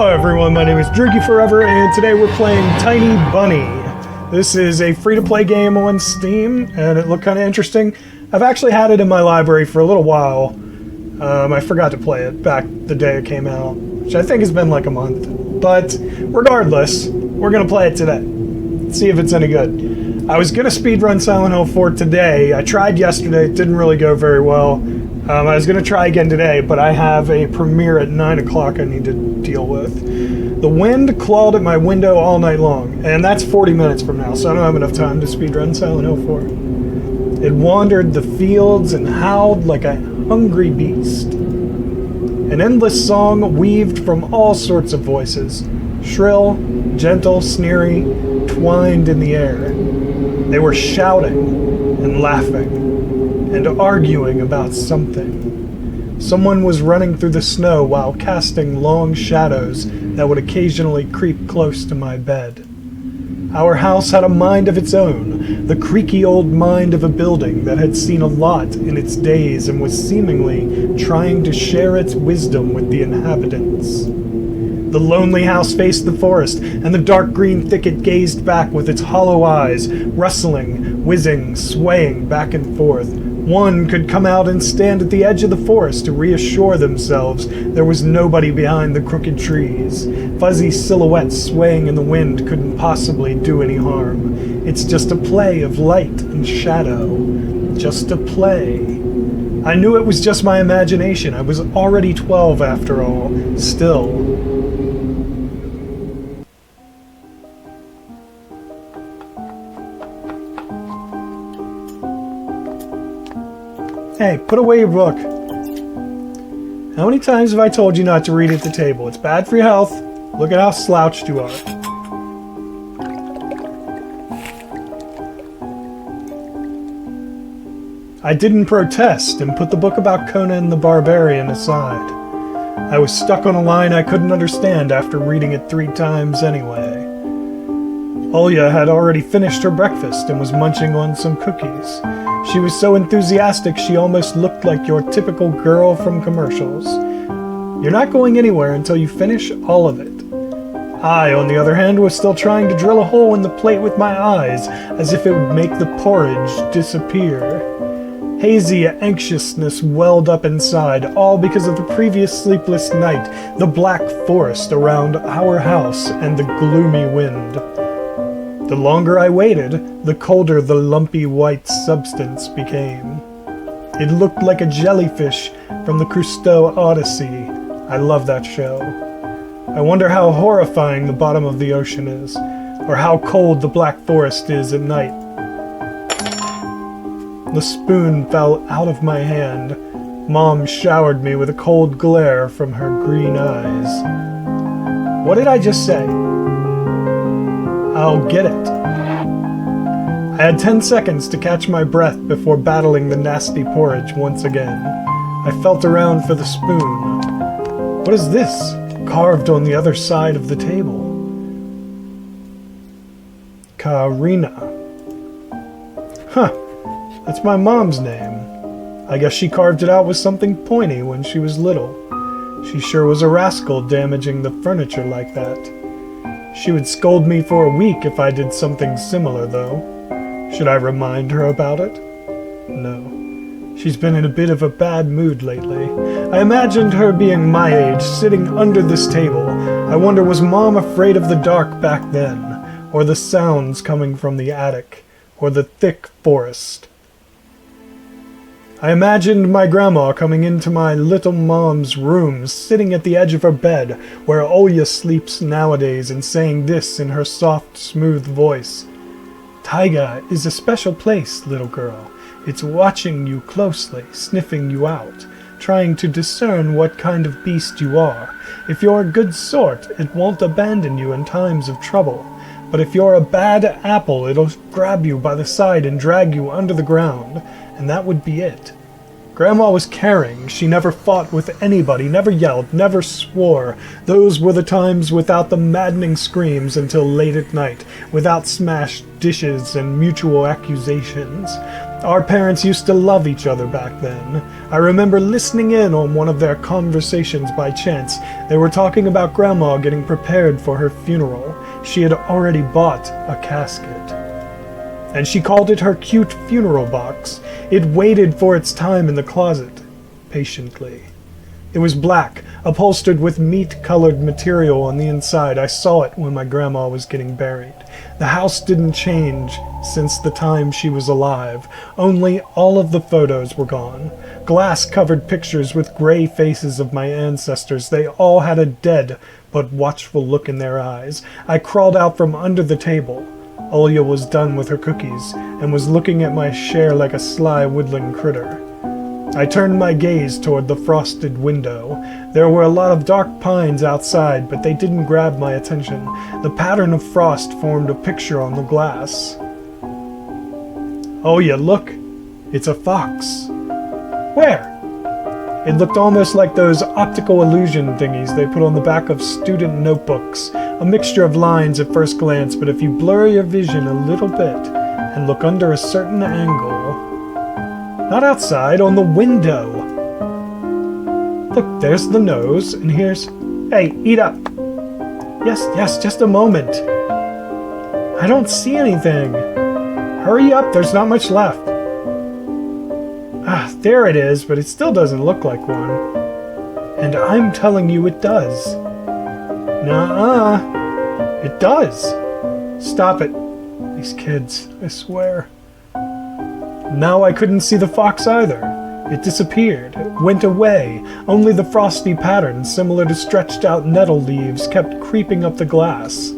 Hello everyone, my name is Drinky Forever, and today we're playing Tiny Bunny. This is a free-to-play game on Steam, and it looked kind of interesting. I've actually had it in my library for a little while. I forgot to play it back the day it came out, which I think has been like a month. But regardless, we're going to play it today. See if it's any good. I was going to speedrun Silent Hill 4 today. I tried yesterday, it didn't really go very well. I was going to try again today, but I have a premiere at 9 o'clock I need to deal with. The wind clawed at my window all night long, and that's 40 minutes from now, so I don't have enough time to speedrun Silent Hill 4. It wandered the fields and howled like a hungry beast. An endless song weaved from all sorts of voices, shrill, gentle, sneery, twined in the air. They were shouting and laughing and arguing about something. Someone was running through the snow while casting long shadows that would occasionally creep close to my bed. Our house had a mind of its own, the creaky old mind of a building that had seen a lot in its days and was seemingly trying to share its wisdom with the inhabitants. The lonely house faced the forest, and the dark green thicket gazed back with its hollow eyes, rustling, whizzing, swaying back and forth. One could come out and stand at the edge of the forest to reassure themselves there was nobody behind the crooked trees. Fuzzy silhouettes swaying in the wind couldn't possibly do any harm. It's just a play of light and shadow. Just a play. I knew it was just my imagination. I was already 12 after all. Still. Hey, put away your book. How many times have I told you not to read at the table? It's bad for your health. Look at how slouched you are. I didn't protest and put the book about Conan the Barbarian aside. I was stuck on a line I couldn't understand after reading it 3 times anyway. Olya had already finished her breakfast and was munching on some cookies. She was so enthusiastic she almost looked like your typical girl from commercials. You're not going anywhere until you finish all of it. I, on the other hand, was still trying to drill a hole in the plate with my eyes, as if it would make the porridge disappear. Hazy anxiousness welled up inside, all because of the previous sleepless night, the black forest around our house, and the gloomy wind. The longer I waited, the colder the lumpy white substance became. It looked like a jellyfish from the Cousteau Odyssey. I love that show. I wonder how horrifying the bottom of the ocean is, or how cold the Black Forest is at night. The spoon fell out of my hand. Mom showered me with a cold glare from her green eyes. What did I just say? I'll get it. I had 10 seconds to catch my breath before battling the nasty porridge once again. I felt around for the spoon. What is this, carved on the other side of the table? Karina. Huh, that's my mom's name. I guess she carved it out with something pointy when she was little. She sure was a rascal damaging the furniture like that. She would scold me for a week if I did something similar, though. Should I remind her about it? No. She's been in a bit of a bad mood lately. I imagined her being my age, sitting under this table. I wonder, was Mom afraid of the dark back then? Or the sounds coming from the attic? Or the thick forest? I imagined my grandma coming into my little mom's room, sitting at the edge of her bed, where Olya sleeps nowadays, and saying this in her soft, smooth voice. Taiga is a special place, little girl. It's watching you closely, sniffing you out, trying to discern what kind of beast you are. If you're a good sort, it won't abandon you in times of trouble. But if you're a bad apple, it'll grab you by the side and drag you under the ground. And that would be it. Grandma was caring. She never fought with anybody, never yelled, never swore. Those were the times without the maddening screams until late at night, without smashed dishes and mutual accusations. Our parents used to love each other back then. I remember listening in on one of their conversations by chance. They were talking about Grandma getting prepared for her funeral. She had already bought a casket. And she called it her cute funeral box. It waited for its time in the closet, patiently. It was black, upholstered with meat-colored material on the inside. I saw it when my grandma was getting buried. The house didn't change since the time she was alive. Only all of the photos were gone. Glass-covered pictures with gray faces of my ancestors. They all had a dead but watchful look in their eyes. I crawled out from under the table. Olya was done with her cookies and was looking at my share like a sly woodland critter. I turned my gaze toward the frosted window. There were a lot of dark pines outside, but they didn't grab my attention. The pattern of frost formed a picture on the glass. Olya, look! It's a fox. Where? It looked almost like those optical illusion thingies they put on the back of student notebooks. A mixture of lines at first glance, but if you blur your vision a little bit and look under a certain angle... Not outside, on the window. Look, there's the nose, and here's... Hey, eat up. Yes, just a moment. I don't see anything. Hurry up, there's not much left. Ah, there it is, but it still doesn't look like one. And I'm telling you it does. Nuh-uh. It does. Stop it. These kids, I swear. Now I couldn't see the fox either. It disappeared, went away. Only the frosty pattern, similar to stretched-out nettle leaves, kept creeping up the glass.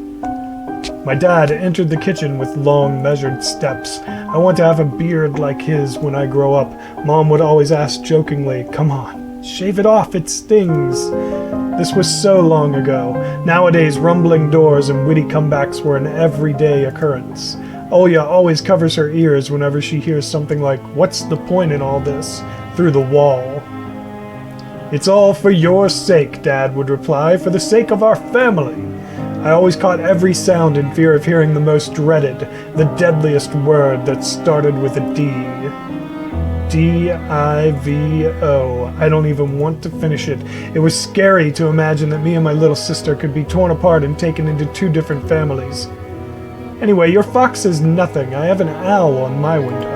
My dad entered the kitchen with long, measured steps. I want to have a beard like his when I grow up. Mom would always ask jokingly, "Come on, shave it off, it stings." This was so long ago. Nowadays, rumbling doors and witty comebacks were an everyday occurrence. Olya always covers her ears whenever she hears something like, "What's the point in all this?" through the wall. "It's all for your sake," Dad would reply, "for the sake of our family." I always caught every sound in fear of hearing the most dreaded, the deadliest word that started with a D. D-I-V-O. I don't even want to finish it. It was scary to imagine that me and my little sister could be torn apart and taken into two different families. Anyway, your fox is nothing. I have an owl on my window.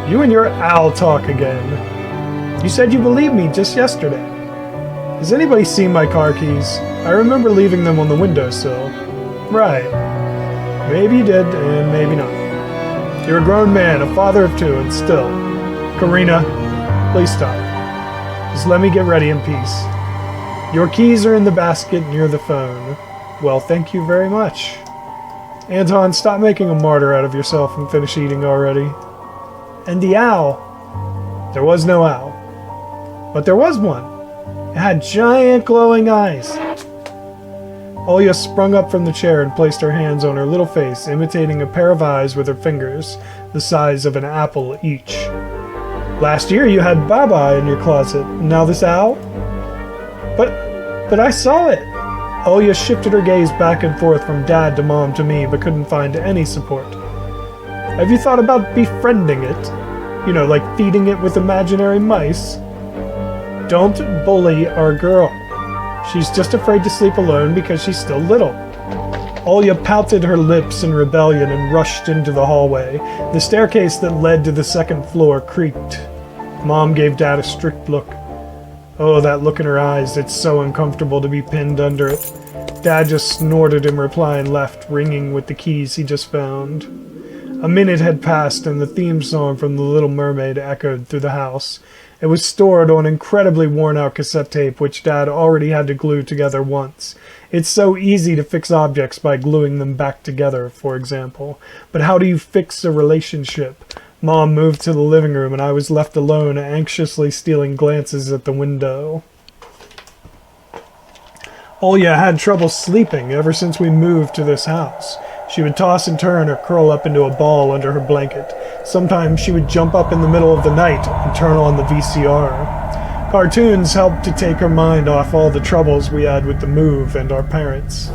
You and your owl talk again. You said you believed me just yesterday. Has anybody seen my car keys? I remember leaving them on the windowsill. Right. Maybe you did, and maybe not. You're a grown man, a father of two, and still. Karina, please stop. Just let me get ready in peace. Your keys are in the basket near the phone. Well, thank you very much. Anton, stop making a martyr out of yourself and finish eating already. And the owl. There was no owl. But there was one. It had giant glowing eyes. Olya sprung up from the chair and placed her hands on her little face, imitating a pair of eyes with her fingers, the size of an apple each. Last year you had Baba in your closet, and now this owl? But I saw it. Olya shifted her gaze back and forth from Dad to Mom to me, but couldn't find any support. Have you thought about befriending it? You know, like feeding it with imaginary mice? Don't bully our girl. She's just afraid to sleep alone because she's still little. Olya pouted her lips in rebellion and rushed into the hallway. The staircase that led to the second floor creaked. Mom gave Dad a strict look. Oh, that look in her eyes, it's so uncomfortable to be pinned under it. Dad just snorted in reply and left, ringing with the keys he just found. A minute had passed and the theme song from The Little Mermaid echoed through the house. It was stored on incredibly worn-out cassette tape, which Dad already had to glue together once. It's so easy to fix objects by gluing them back together, for example. But how do you fix a relationship? Mom moved to the living room, and I was left alone, anxiously stealing glances at the window. Olya had trouble sleeping ever since we moved to this house. She would toss and turn or curl up into a ball under her blanket. Sometimes she would jump up in the middle of the night and turn on the VCR. Cartoons helped to take her mind off all the troubles we had with the move and our parents.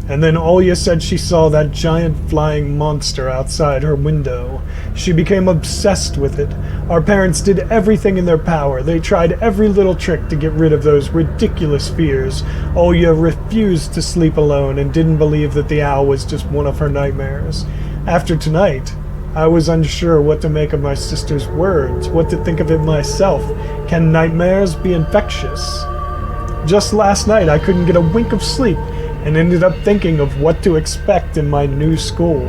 And then Olya said she saw that giant flying monster outside her window. She became obsessed with it. Our parents did everything in their power. They tried every little trick to get rid of those ridiculous fears. Olya refused to sleep alone and didn't believe that the owl was just one of her nightmares. After tonight, I was unsure what to make of my sister's words, what to think of it myself. Can nightmares be infectious? Just last night, I couldn't get a wink of sleep and ended up thinking of what to expect in my new school.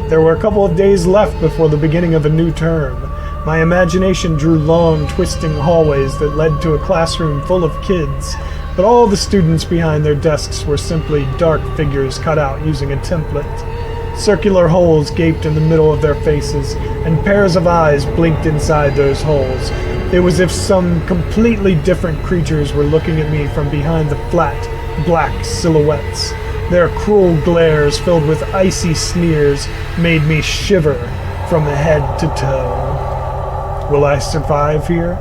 There were a couple of days left before the beginning of a new term. My imagination drew long, twisting hallways that led to a classroom full of kids, but all the students behind their desks were simply dark figures cut out using a template. Circular holes gaped in the middle of their faces, and pairs of eyes blinked inside those holes. It was as if some completely different creatures were looking at me from behind the flat, black silhouettes. Their cruel glares, filled with icy sneers, made me shiver from head to toe. Will I survive here?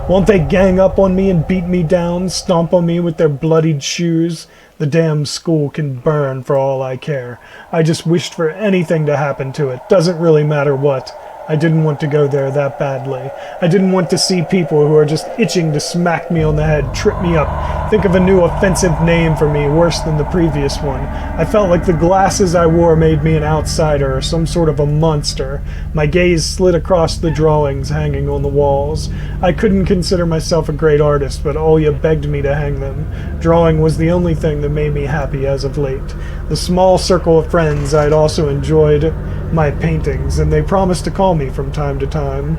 Won't they gang up on me and beat me down, stomp on me with their bloodied shoes? The damn school can burn for all I care. I just wished for anything to happen to it. Doesn't really matter what. I didn't want to go there that badly. I didn't want to see people who are just itching to smack me on the head, trip me up, think of a new offensive name for me worse than the previous one. I felt like the glasses I wore made me an outsider or some sort of a monster. My gaze slid across the drawings hanging on the walls. I couldn't consider myself a great artist, but Olya begged me to hang them. Drawing was the only thing that made me happy as of late. The small circle of friends I had also enjoyed my paintings, and they promised to call me from time to time.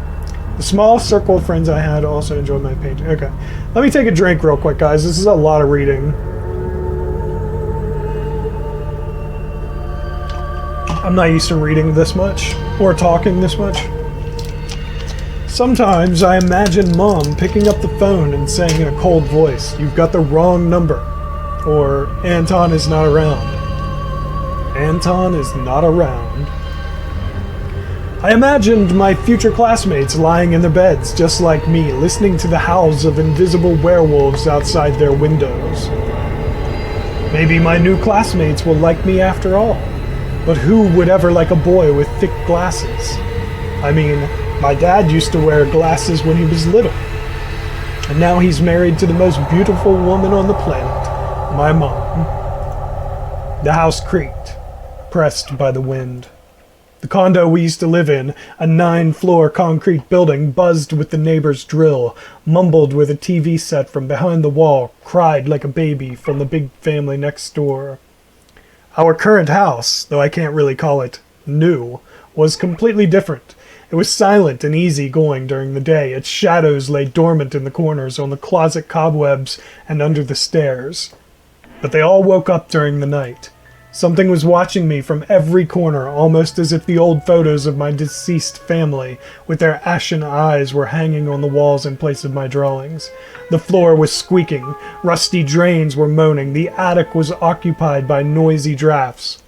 The small circle of friends I had also enjoyed my painting. Okay, let me take a drink real quick, guys. This is a lot of reading. I'm not used to reading this much, or talking this much. Sometimes I imagine Mom picking up the phone and saying in a cold voice, "You've got the wrong number," or "Anton is not around." Anton is not around. I imagined my future classmates lying in their beds just like me, listening to the howls of invisible werewolves outside their windows. Maybe my new classmates will like me after all. But who would ever like a boy with thick glasses? I mean, my dad used to wear glasses when he was little. And now he's married to the most beautiful woman on the planet, my mom. The house creaked, pressed by the wind. The condo we used to live in, a 9-floor concrete building, buzzed with the neighbor's drill, mumbled with a TV set from behind the wall, cried like a baby from the big family next door. Our current house, though I can't really call it new, was completely different. It was silent and easy-going during the day. Its shadows lay dormant in the corners, on the closet cobwebs, and under the stairs. But they all woke up during the night. Something was watching me from every corner, almost as if the old photos of my deceased family, with their ashen eyes, were hanging on the walls in place of my drawings. The floor was squeaking, rusty drains were moaning, the attic was occupied by noisy drafts.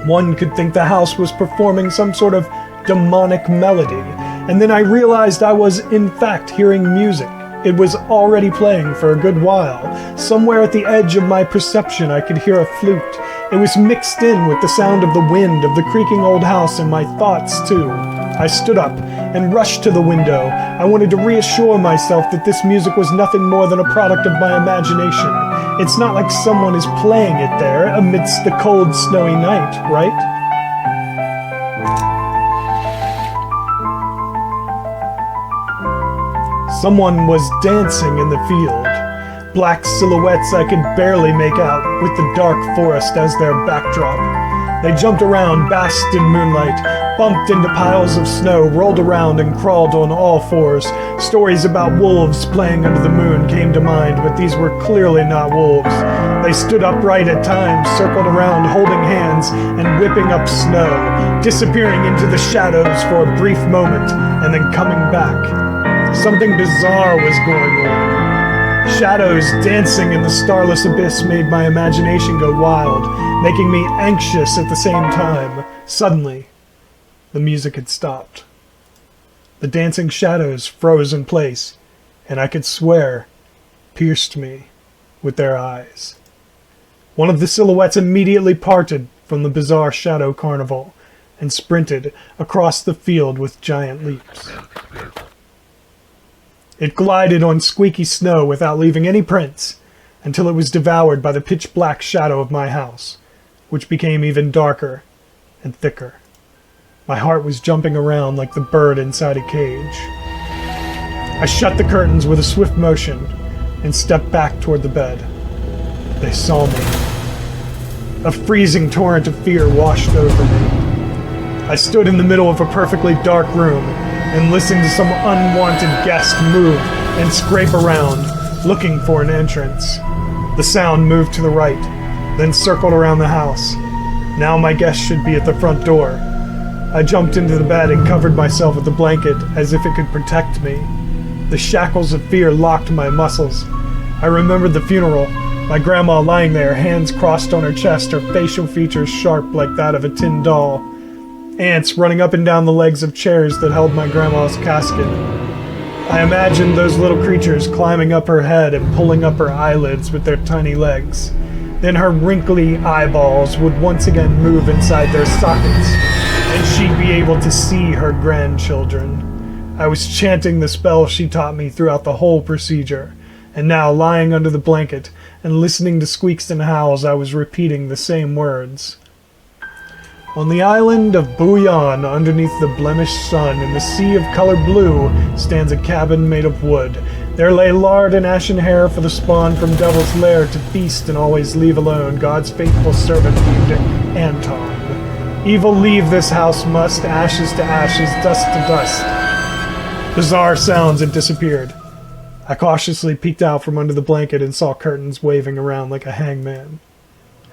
One could think the house was performing some sort of demonic melody, and then I realized I was, in fact, hearing music. It was already playing for a good while. Somewhere at the edge of my perception I could hear a flute. It was mixed in with the sound of the wind, of the creaking old house, and my thoughts too. I stood up and rushed to the window. I wanted to reassure myself that this music was nothing more than a product of my imagination. It's not like someone is playing it there amidst the cold, snowy night, right? Someone was dancing in the field. Black silhouettes I could barely make out, with the dark forest as their backdrop. They jumped around, basked in moonlight, bumped into piles of snow, rolled around and crawled on all fours. Stories about wolves playing under the moon came to mind, but these were clearly not wolves. They stood upright at times, circled around, holding hands and whipping up snow, disappearing into the shadows for a brief moment, and then coming back. Something bizarre was going on. Shadows dancing in the starless abyss made my imagination go wild, making me anxious at the same time. Suddenly, the music had stopped. The dancing shadows froze in place, and I could swear pierced me with their eyes. One of the silhouettes immediately parted from the bizarre shadow carnival and sprinted across the field with giant leaps. It glided on squeaky snow without leaving any prints until it was devoured by the pitch-black shadow of my house, which became even darker and thicker. My heart was jumping around like the bird inside a cage. I shut the curtains with a swift motion and stepped back toward the bed. They saw me. A freezing torrent of fear washed over me. I stood in the middle of a perfectly dark room and listened to some unwanted guest move and scrape around, looking for an entrance. The sound moved to the right, then circled around the house. Now my guest should be at the front door. I jumped into the bed and covered myself with the blanket as if it could protect me. The shackles of fear locked my muscles. I remembered the funeral, my grandma lying there, hands crossed on her chest, her facial features sharp like that of a tin doll. Ants running up and down the legs of chairs that held my grandma's casket. I imagined those little creatures climbing up her head and pulling up her eyelids with their tiny legs. Then her wrinkly eyeballs would once again move inside their sockets, and she'd be able to see her grandchildren. I was chanting the spell she taught me throughout the whole procedure, and now lying under the blanket and listening to squeaks and howls, I was repeating the same words. On the island of Bouillon, underneath the blemished sun, in the sea of color blue, stands a cabin made of wood. There lay lard and ashen hair for the spawn from Devil's Lair to feast and always leave alone, God's faithful servant named Anton. Evil leave this house must, ashes to ashes, dust to dust. Bizarre sounds had disappeared. I cautiously peeked out from under the blanket and saw curtains waving around like a hangman.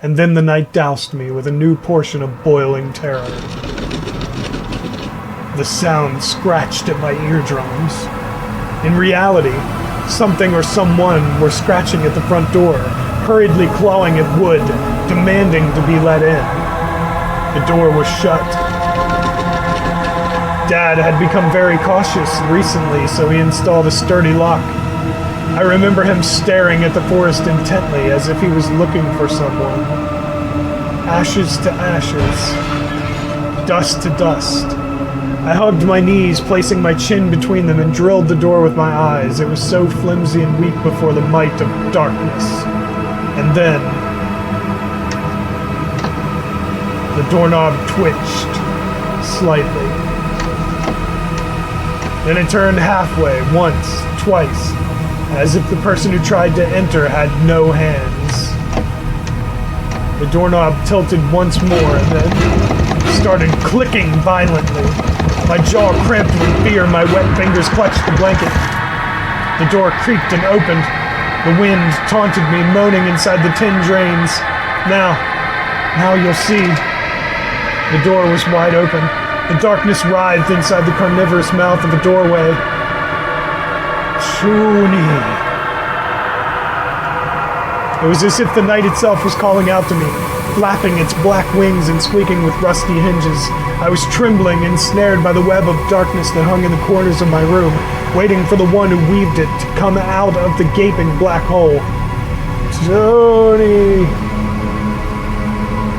And then the night doused me with a new portion of boiling terror. The sound scratched at my eardrums. In reality, something or someone were scratching at the front door, hurriedly clawing at wood, demanding to be let in. The door was shut. Dad had become very cautious recently, so he installed a sturdy lock. I remember him staring at the forest intently, as if he was looking for someone. Ashes to ashes. Dust to dust. I hugged my knees, placing my chin between them, and drilled the door with my eyes. It was so flimsy and weak before the might of darkness. And then the doorknob twitched slightly. Then it turned halfway, once, twice, as if the person who tried to enter had no hands. The doorknob tilted once more and then started clicking violently. My jaw cramped with fear, my wet fingers clutched the blanket. The door creaked and opened. The wind taunted me, moaning inside the tin drains. Now you'll see. The door was wide open. The darkness writhed inside the carnivorous mouth of the doorway. Shuni. It was as if the night itself was calling out to me, flapping its black wings and squeaking with rusty hinges. I was trembling, ensnared by the web of darkness that hung in the corners of my room, waiting for the one who weaved it to come out of the gaping black hole. Tony!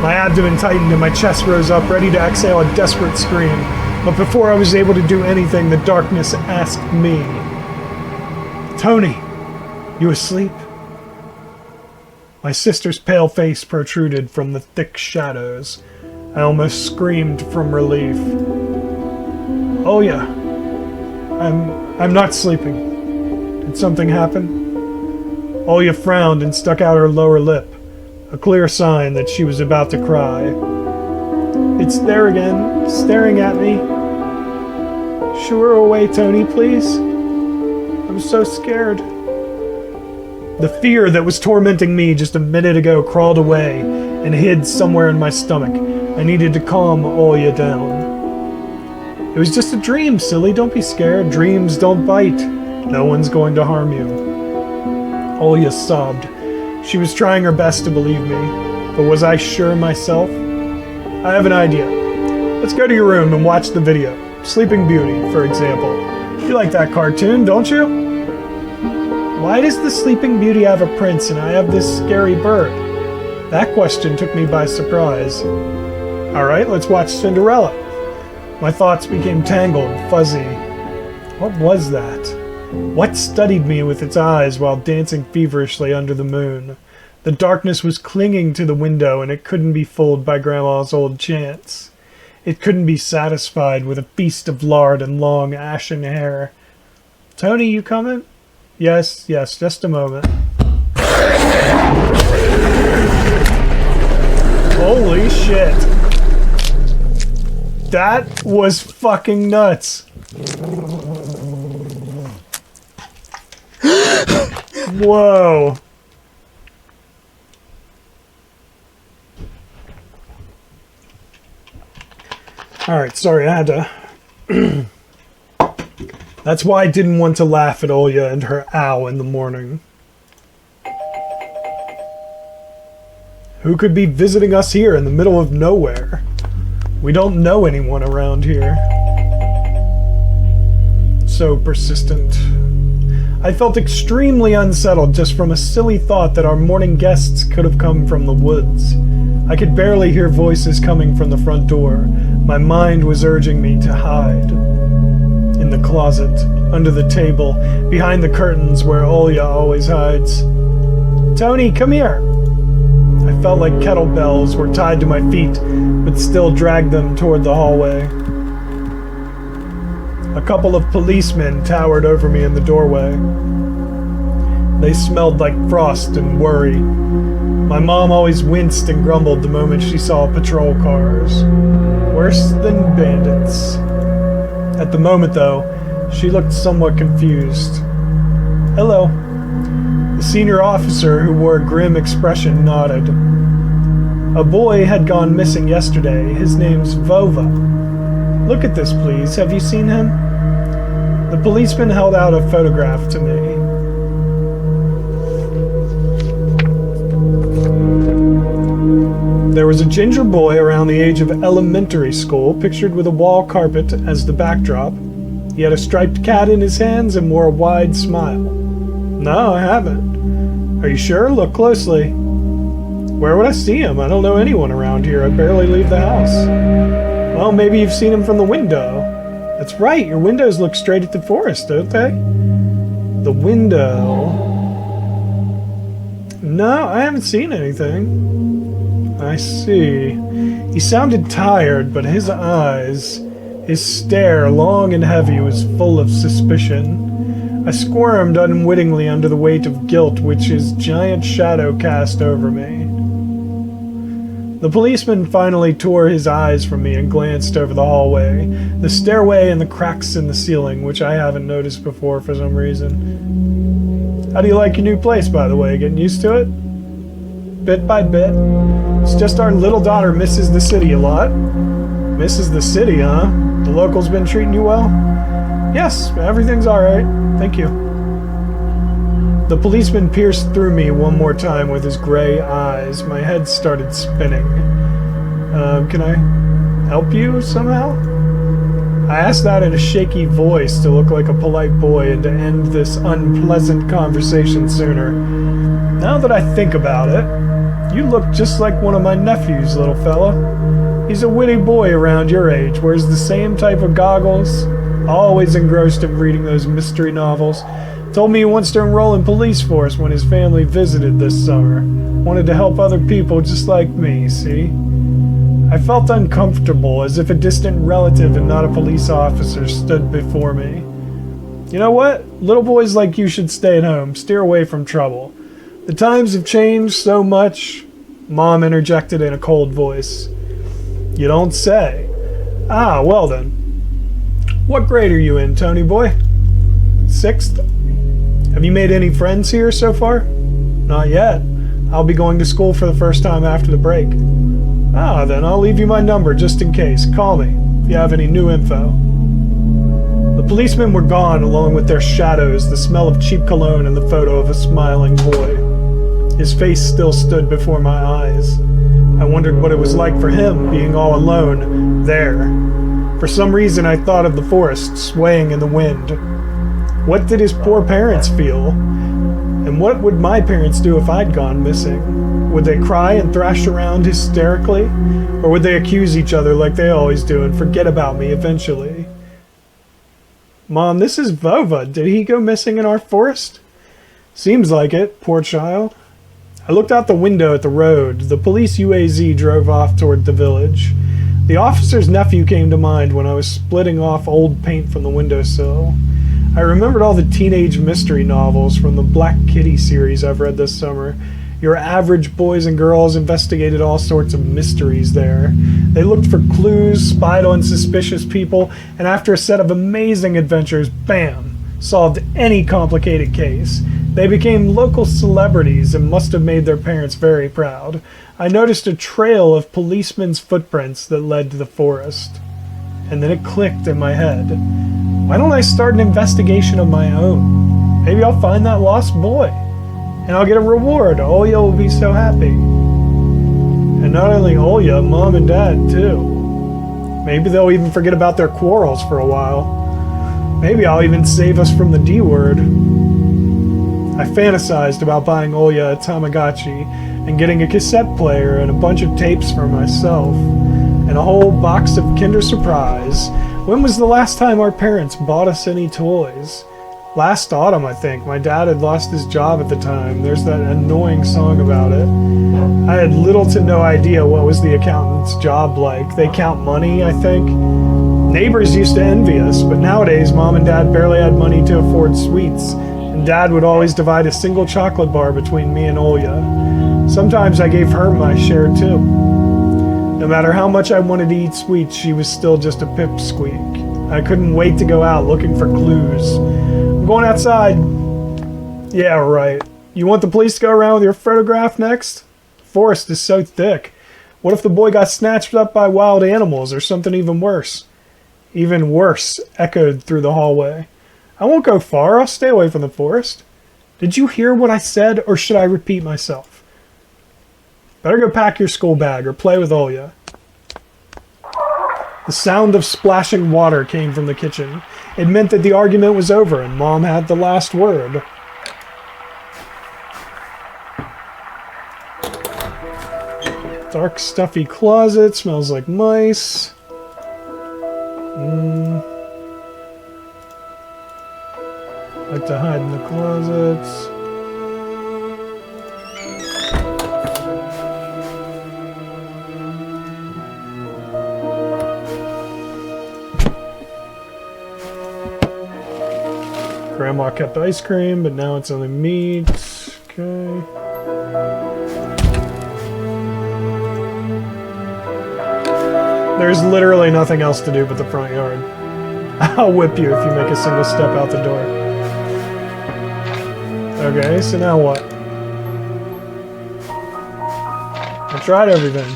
My abdomen tightened and my chest rose up, ready to exhale a desperate scream. But before I was able to do anything, the darkness asked me, Tony, you asleep? My sister's pale face protruded from the thick shadows. I almost screamed from relief. Oh yeah, I'm not sleeping. Did something happen? Olya frowned and stuck out her lower lip, a clear sign that she was about to cry. It's there again, staring at me. Shoo her away, Tony, please. I'm so scared. The fear that was tormenting me just a minute ago crawled away and hid somewhere in my stomach. I needed to calm Olya down. It was just a dream, silly. Don't be scared. Dreams don't bite. No one's going to harm you. Olya sobbed. She was trying her best to believe me, but was I sure myself? I have an idea. Let's go to your room and watch the video. Sleeping Beauty, for example. You like that cartoon, don't you? Why does the Sleeping Beauty have a prince and I have this scary bird? That question took me by surprise. Alright, let's watch Cinderella. My thoughts became tangled, fuzzy. What was that? What studied me with its eyes while dancing feverishly under the moon? The darkness was clinging to the window, and it couldn't be fooled by Grandma's old chants. It couldn't be satisfied with a feast of lard and long ashen hair. Tony, you coming? Yes, just a moment. Holy shit. That was fucking nuts. Whoa. Alright, sorry, I had to... That's why I didn't want to laugh at Olya and her ow in the morning. Who could be visiting us here in the middle of nowhere? We don't know anyone around here. So persistent. I felt extremely unsettled just from a silly thought that our morning guests could have come from the woods. I could barely hear voices coming from the front door. My mind was urging me to hide. In the closet, under the table, behind the curtains where Olya always hides. Tony, come here! I felt like kettlebells were tied to my feet, but still dragged them toward the hallway. A couple of policemen towered over me in the doorway. They smelled like frost and worry. My mom always winced and grumbled the moment she saw patrol cars. Worse than bandits. At the moment, though, she looked somewhat confused. Hello. The senior officer, who wore a grim expression, nodded. A boy had gone missing yesterday. His name's Vova. Look at this, please. Have you seen him? The policeman held out a photograph to me. There was a ginger boy around the age of elementary school, pictured with a wall carpet as the backdrop. He had a striped cat in his hands and wore a wide smile. No, I haven't. Are you sure? Look closely. Where would I see him? I don't know anyone around here. I barely leave the house. Well, maybe you've seen him from the window. That's right, your windows look straight at the forest, don't they? The window... No, I haven't seen anything. I see. He sounded tired, but his eyes, his stare, long and heavy, was full of suspicion. I squirmed unwittingly under the weight of guilt which his giant shadow cast over me. The policeman finally tore his eyes from me and glanced over the hallway, the stairway, and the cracks in the ceiling, which I haven't noticed before for some reason. How do you like your new place, by the way? Getting used to it? Bit by bit. It's just our little daughter misses the city a lot. Misses the city, huh? The locals been treating you well? Yes, everything's alright. Thank you. The policeman pierced through me one more time with his gray eyes. My head started spinning. Can I help you somehow? I asked that in a shaky voice to look like a polite boy and to end this unpleasant conversation sooner. Now that I think about it, you look just like one of my nephews, little fella. He's a witty boy around your age, wears the same type of goggles, always engrossed in reading those mystery novels. Told me he wants to enroll in police force when his family visited this summer. Wanted to help other people just like me, see? I felt uncomfortable, as if a distant relative and not a police officer stood before me. You know what? Little boys like you should stay at home, steer away from trouble. The times have changed so much. Mom interjected in a cold voice. You don't say. Ah, well then. What grade are you in, Tony boy? Sixth? Have you made any friends here so far? Not yet. I'll be going to school for the first time after the break. Ah, then I'll leave you my number just in case. Call me if you have any new info. The policemen were gone, along with their shadows, the smell of cheap cologne, and the photo of a smiling boy. His face still stood before my eyes. I wondered what it was like for him, being all alone, there. For some reason I thought of the forest, swaying in the wind. What did his poor parents feel? And what would my parents do if I'd gone missing? Would they cry and thrash around hysterically? Or would they accuse each other like they always do and forget about me eventually? Mom, this is Vova. Did he go missing in our forest? Seems like it, poor child. I looked out the window at the road. The police UAZ drove off toward the village. The officer's nephew came to mind when I was splitting off old paint from the windowsill. I remembered all the teenage mystery novels from the Black Kitty series I've read this summer. Your average boys and girls investigated all sorts of mysteries there. They looked for clues, spied on suspicious people, and after a set of amazing adventures, bam, solved any complicated case. They became local celebrities and must have made their parents very proud. I noticed a trail of policemen's footprints that led to the forest. And then it clicked in my head. Why don't I start an investigation of my own? Maybe I'll find that lost boy. And I'll get a reward. Olya will be so happy. And not only Olya, Mom and Dad too. Maybe they'll even forget about their quarrels for a while. Maybe I'll even save us from the D word. I fantasized about buying Olya a Tamagotchi and getting a cassette player and a bunch of tapes for myself. And a whole box of Kinder Surprise. When was the last time our parents bought us any toys? Last autumn, I think. My dad had lost his job at the time. There's that annoying song about it. I had little to no idea what was the accountant's job like. They count money, I think. Neighbors used to envy us, but nowadays Mom and Dad barely had money to afford sweets, and Dad would always divide a single chocolate bar between me and Olya. Sometimes I gave her my share too. No matter how much I wanted to eat sweets, she was still just a pipsqueak. I couldn't wait to go out looking for clues. I'm going outside. Yeah, right. You want the police to go around with your photograph next? The forest is so thick. What if the boy got snatched up by wild animals or something even worse? Even worse echoed through the hallway. I won't go far. I'll stay away from the forest. Did you hear what I said, or should I repeat myself? Better go pack your school bag or play with Olya. The sound of splashing water came from the kitchen. It meant that the argument was over and Mom had the last word. Dark, stuffy closet. Smells like mice. Like to hide in the closets. Grandma kept ice cream, but now it's only meat. Okay. There's literally nothing else to do but the front yard. I'll whip you if you make a single step out the door. Okay, so now what? I tried everything.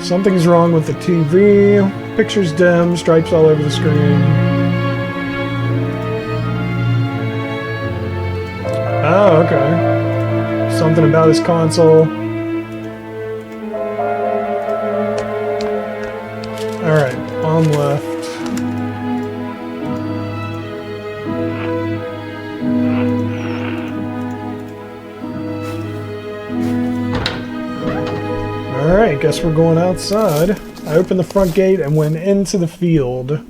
Something's wrong with the TV. Picture's dim, stripes all over the screen. Oh, okay. Something about his console. Alright, on left. Alright, guess we're going outside. I opened the front gate and went into the field.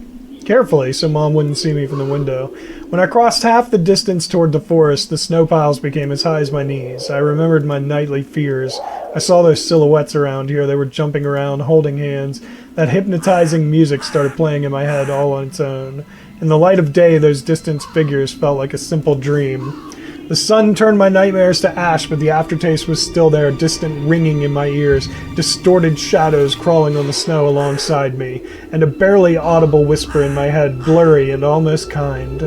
Carefully, so Mom wouldn't see me from the window. When I crossed half the distance toward the forest, the snow piles became as high as my knees. I remembered my nightly fears. I saw those silhouettes around here. They were jumping around, holding hands. That hypnotizing music started playing in my head all on its own. In the light of day, those distant figures felt like a simple dream. The sun turned my nightmares to ash, but the aftertaste was still there, distant ringing in my ears, distorted shadows crawling on the snow alongside me, and a barely audible whisper in my head, blurry and almost kind.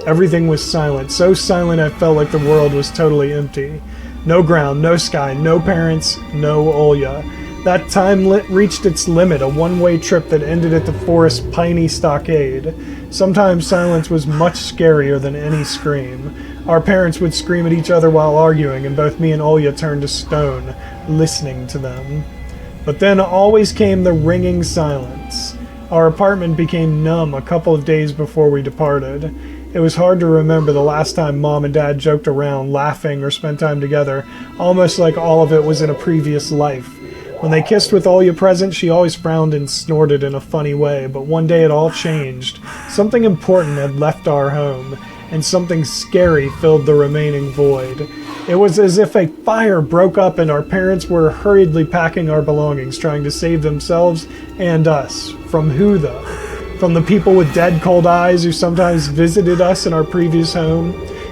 Everything was silent, so silent I felt like the world was totally empty. No ground, no sky, no parents, no Olya. That time reached its limit, a one-way trip that ended at the forest's piney stockade. Sometimes silence was much scarier than any scream. Our parents would scream at each other while arguing, and both me and Olya turned to stone, listening to them. But then always came the ringing silence. Our apartment became numb a couple of days before we departed. It was hard to remember the last time Mom and Dad joked around, laughing, or spent time together, almost like all of it was in a previous life. When they kissed with Olya present, she always frowned and snorted in a funny way, but one day it all changed. Something important had left our home, and something scary filled the remaining void. It was as if a fire broke up and our parents were hurriedly packing our belongings, trying to save themselves and us. From who, though? From the people with dead cold eyes who sometimes visited us in our previous home?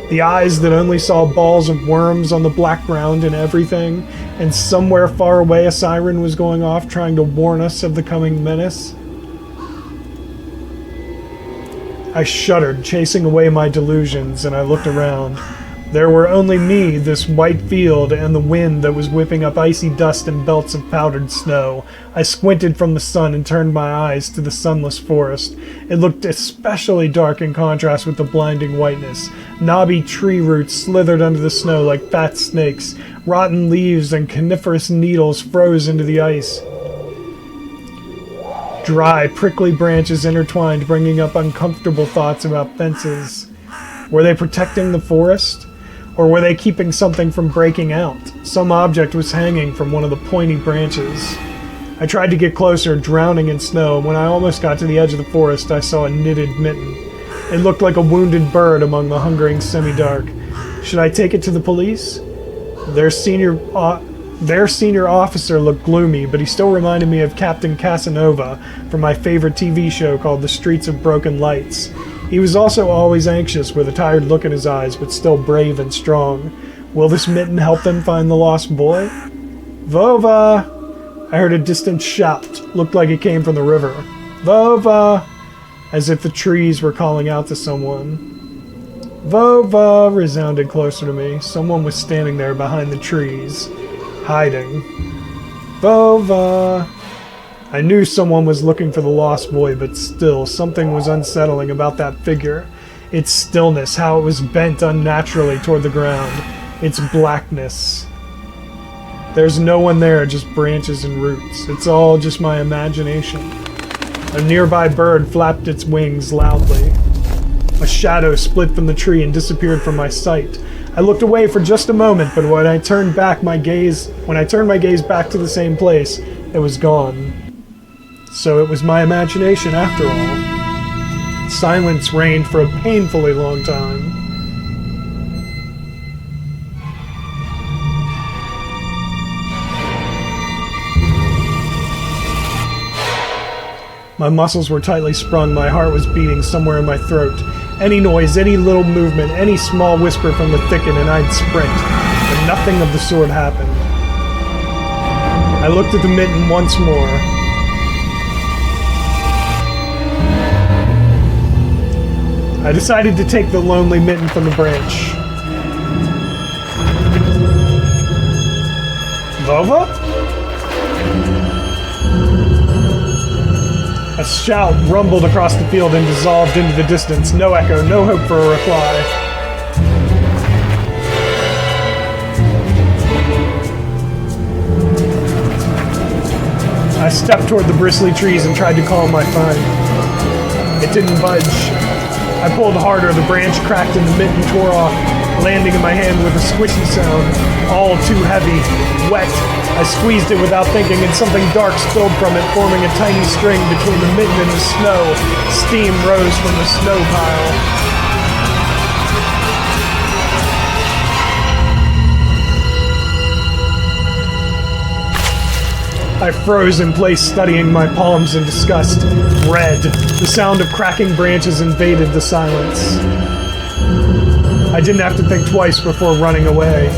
The eyes that only saw balls of worms on the black ground and everything, and somewhere far away a siren was going off trying to warn us of the coming menace? I shuddered, chasing away my delusions, and I looked around. There were only me, this white field, and the wind that was whipping up icy dust and belts of powdered snow. I squinted from the sun and turned my eyes to the sunless forest. It looked especially dark in contrast with the blinding whiteness. Knobby tree roots slithered under the snow like fat snakes. Rotten leaves and coniferous needles froze into the ice. Dry, prickly branches intertwined, bringing up uncomfortable thoughts about fences. Were they protecting the forest? Or were they keeping something from breaking out? Some object was hanging from one of the pointy branches. I tried to get closer, drowning in snow, and when I almost got to the edge of the forest, I saw a knitted mitten. It looked like a wounded bird among the hungering semi-dark. Should I take it to the police? Their senior officer looked gloomy, but he still reminded me of Captain Casanova from my favorite TV show called The Streets of Broken Lights. He was also always anxious, with a tired look in his eyes, but still brave and strong. Will this mitten help them find the lost boy? Vova! I heard a distant shout. Looked like it came from the river. Vova! As if the trees were calling out to someone. Vova! Resounded closer to me. Someone was standing there behind the trees, hiding. Vova! I knew someone was looking for the lost boy, but still, something was unsettling about that figure. Its stillness, how it was bent unnaturally toward the ground. Its blackness. There's no one there, just branches and roots. It's all just my imagination. A nearby bird flapped its wings loudly. A shadow split from the tree and disappeared from my sight. I looked away for just a moment, but when I turned my gaze back to the same place, it was gone. So it was my imagination after all. Silence reigned for a painfully long time. My muscles were tightly sprung, my heart was beating somewhere in my throat. Any noise, any little movement, any small whisper from the thicket, and I'd sprint. But nothing of the sort happened. I looked at the mitten once more. I decided to take the lonely mitten from the branch. Vova? A shout rumbled across the field and dissolved into the distance. No echo, no hope for a reply. I stepped toward the bristly trees and tried to calm my find. It didn't budge. I pulled harder, the branch cracked and the mitten tore off, landing in my hand with a squishy sound. All too heavy, wet. I squeezed it without thinking, and something dark spilled from it, forming a tiny string between the mitten and the snow. Steam rose from the snow pile. I froze in place, studying my palms in disgust. Red. The sound of cracking branches invaded the silence. I didn't have to think twice before running away.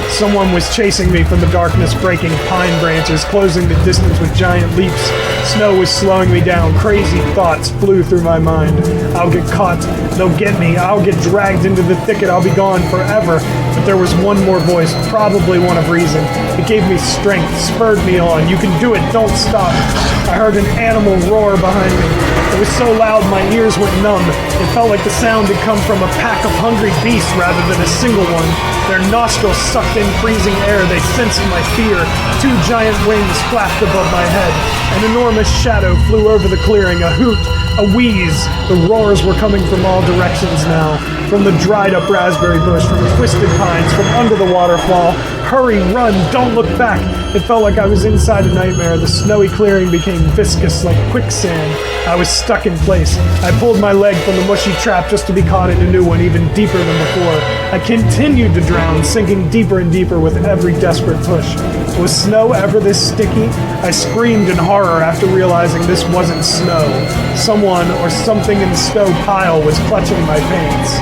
Someone was chasing me from the darkness, breaking pine branches, closing the distance with giant leaps. Snow was slowing me down. Crazy thoughts flew through my mind. I'll get caught. They'll get me. I'll get dragged into the thicket. I'll be gone forever. But there was one more voice, probably one of reason. It gave me strength, spurred me on. You can do it. Don't stop. I heard an animal roar behind me. It was so loud my ears went numb. It felt like the sound had come from a pack of hungry beasts rather than a single one. Their nostrils sucked in freezing air. They sensed my fear. Two giant wings flapped above my head. An enormous shadow flew over the clearing. A hoot, a wheeze. The roars were coming from all directions now. From the dried up raspberry bush, from twisted pines, from under the waterfall. Hurry, run, don't look back. It felt like I was inside a nightmare. The snowy clearing became viscous like quicksand. I was stuck in place. I pulled my leg from the mushy trap just to be caught in a new one, even deeper than before. I continued to drown, sinking deeper and deeper with every desperate push. Was snow ever this sticky? I screamed in horror after realizing this wasn't snow. Someone or something in the snow pile was clutching my pants.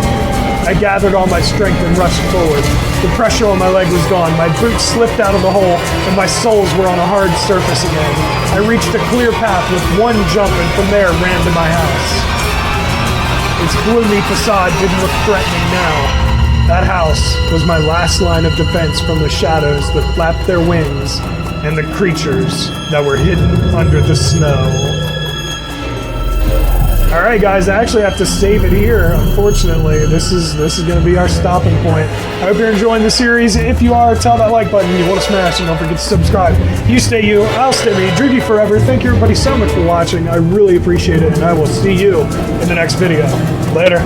I gathered all my strength and rushed forward. The pressure on my leg was gone. My boots slipped out of the hole, and my soles were on a hard surface again. I reached a clear path with one jump, and from there ran to my house. Its gloomy facade didn't look threatening now. That house was my last line of defense from the shadows that flapped their wings and the creatures that were hidden under the snow. Alright guys, I actually have to save it here, unfortunately. This is going to be our stopping point. I hope you're enjoying the series. If you are, tell that like button you want to smash, and don't forget to subscribe. You stay you, I'll stay me, Drugy forever. Thank you everybody so much for watching. I really appreciate it, and I will see you in the next video. Later.